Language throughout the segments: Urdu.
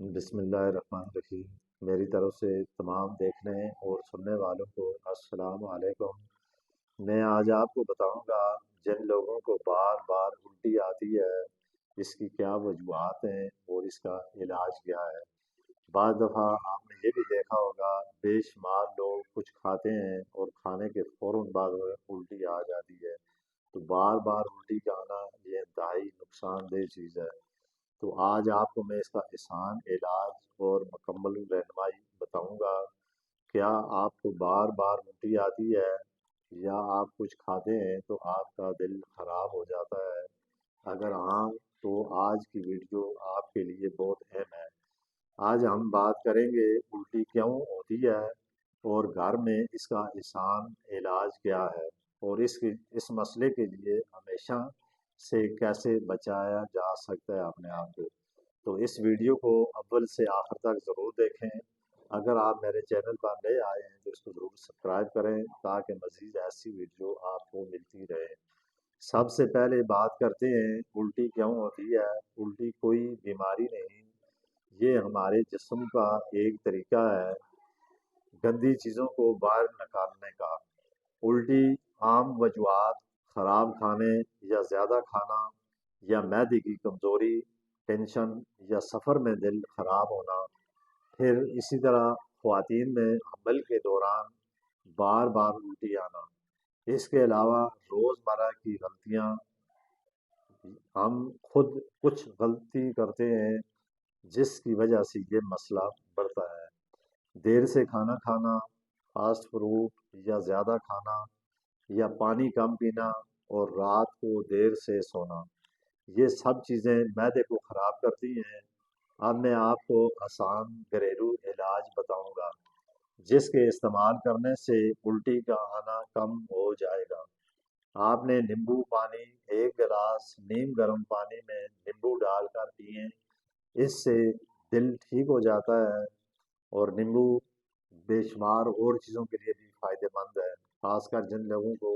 بسم اللہ الرحمن الرحیم۔ میری طرف سے تمام دیکھنے اور سننے والوں کو السلام علیکم۔ میں آج آپ کو بتاؤں گا جن لوگوں کو بار بار الٹی آتی ہے اس کی کیا وجوہات ہیں اور اس کا علاج کیا ہے۔ بعض دفعہ آپ نے یہ بھی دیکھا ہوگا بے شمار لوگ کچھ کھاتے ہیں اور کھانے کے فوراً بعد الٹی آ جاتی ہے۔ تو بار بار الٹی کا آنا یہ انتہائی نقصان دہ چیز ہے۔ تو آج آپ کو میں اس کا آسان علاج اور مکمل رہنمائی بتاؤں گا۔ کیا آپ کو بار بار الٹی آتی ہے یا آپ کچھ کھاتے ہیں تو آپ کا دل خراب ہو جاتا ہے؟ اگر ہاں تو آج کی ویڈیو آپ کے لیے بہت اہم ہے۔ آج ہم بات کریں گے الٹی کیوں ہوتی ہے اور گھر میں اس کا آسان علاج کیا ہے، اور اس مسئلے کے لیے ہمیشہ سے کیسے بچایا جا سکتا ہے اپنے آپ کو۔ تو اس ویڈیو کو اول سے آخر تک ضرور دیکھیں۔ اگر آپ میرے چینل پر نئے آئے ہیں تو اس کو ضرور سبسکرائب کریں تاکہ مزید ایسی ویڈیو آپ کو ملتی رہے۔ سب سے پہلے بات کرتے ہیں الٹی کیوں ہوتی ہے۔ الٹی کوئی بیماری نہیں، یہ ہمارے جسم کا ایک طریقہ ہے گندی چیزوں کو باہر نکالنے کا۔ الٹی عام وجوہات خراب کھانے یا زیادہ کھانا یا معدے کی کمزوری، ٹینشن یا سفر میں دل خراب ہونا۔ پھر اسی طرح خواتین میں حمل کے دوران بار بار الٹی آنا۔ اس کے علاوہ روزمرہ کی غلطیاں، ہم خود کچھ غلطی کرتے ہیں جس کی وجہ سے یہ مسئلہ بڑھتا ہے۔ دیر سے کھانا کھانا، فاسٹ فوڈ یا زیادہ کھانا یا پانی کم پینا اور رات کو دیر سے سونا، یہ سب چیزیں معدے کو خراب کرتی ہیں۔ اب میں آپ کو آسان گھریلو علاج بتاؤں گا جس کے استعمال کرنے سے الٹی کا آنا کم ہو جائے گا۔ آپ نے نیمبو پانی ایک گلاس نیم گرم پانی میں نیمبو ڈال کر پئیں، اس سے دل ٹھیک ہو جاتا ہے۔ اور نیمبو بے شمار اور چیزوں کے لیے بھی فائدہ مند ہے، خاص کر جن لوگوں کو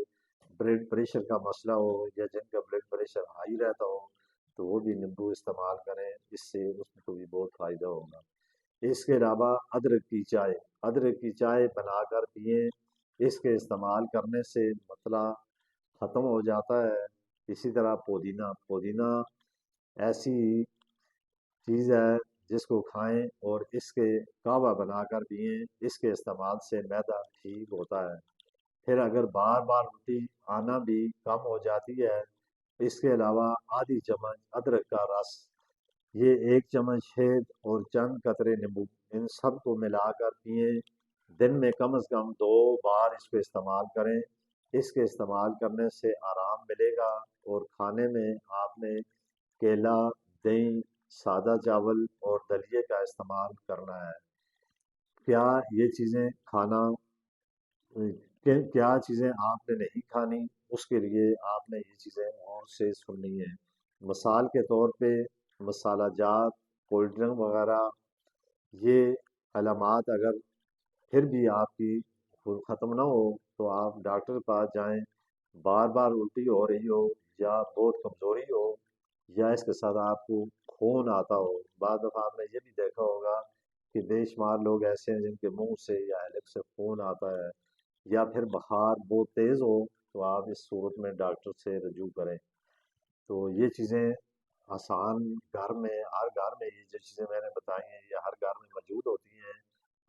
بلڈ پریشر کا مسئلہ ہو یا جن کا بلڈ پریشر ہائی رہتا ہو تو وہ بھی نیمبو استعمال کریں، اس سے اس کو بھی بہت فائدہ ہوگا۔ اس کے علاوہ ادرک کی چائے بنا کر پئیں، اس کے استعمال کرنے سے مسئلہ ختم ہو جاتا ہے۔ اسی طرح پودینہ ایسی چیز ہے جس کو کھائیں اور اس کے کعوہ بنا کر پئیں، اس کے استعمال سے معدہ ٹھیک ہوتا ہے۔ پھر اگر بار بار الٹی آنا بھی کم ہو جاتی ہے، اس کے علاوہ آدھی چمچ ادرک کا رس، یہ ایک چمچ شہد اور چند قطرے نیمبو، ان سب کو ملا کر پئیں۔ دن میں کم از کم 2 بار اس کو استعمال کریں، اس کے استعمال کرنے سے آرام ملے گا۔ اور کھانے میں آپ نے کیلا، دہی، سادہ چاول اور دلیے کا استعمال کرنا ہے۔ کیا یہ چیزیں کھانا کیا چیزیں آپ نے نہیں کھانی، اس کے لیے آپ نے یہ چیزیں اور سے سننی ہیں۔ مثال کے طور پہ مسالہ جات، کولڈ ڈرنک وغیرہ، یہ علامات اگر پھر بھی آپ کی ختم نہ ہو تو آپ ڈاکٹر کے پاس جائیں۔ بار بار الٹی ہو رہی ہو یا بہت کمزوری ہو یا اس کے ساتھ آپ کو خون آتا ہو، بعض دفعہ آپ نے یہ بھی دیکھا ہوگا کہ بے شمار لوگ ایسے ہیں جن کے منہ سے یا حلق سے خون آتا ہے، یا پھر بخار بہت تیز ہو، تو آپ اس صورت میں ڈاکٹر سے رجوع کریں۔ تو یہ چیزیں آسان گھر میں، ہر گھر میں یہ جو چیزیں میں نے بتائی ہیں یہ ہر گھر میں موجود ہوتی ہیں۔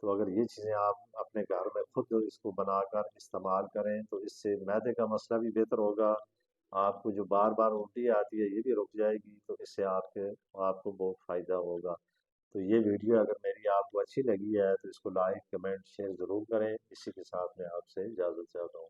تو اگر یہ چیزیں آپ اپنے گھر میں خود اس کو بنا کر استعمال کریں تو اس سے معدے کا مسئلہ بھی بہتر ہوگا، آپ کو جو بار بار الٹی آتی ہے یہ بھی رک جائے گی، تو اس سے آپ کو بہت فائدہ ہوگا۔ تو یہ ویڈیو اگر میری آپ کو اچھی لگی ہے تو اس کو لائک، کمنٹ، شیئر ضرور کریں۔ اسی کے ساتھ میں آپ سے اجازت چاہتا ہوں۔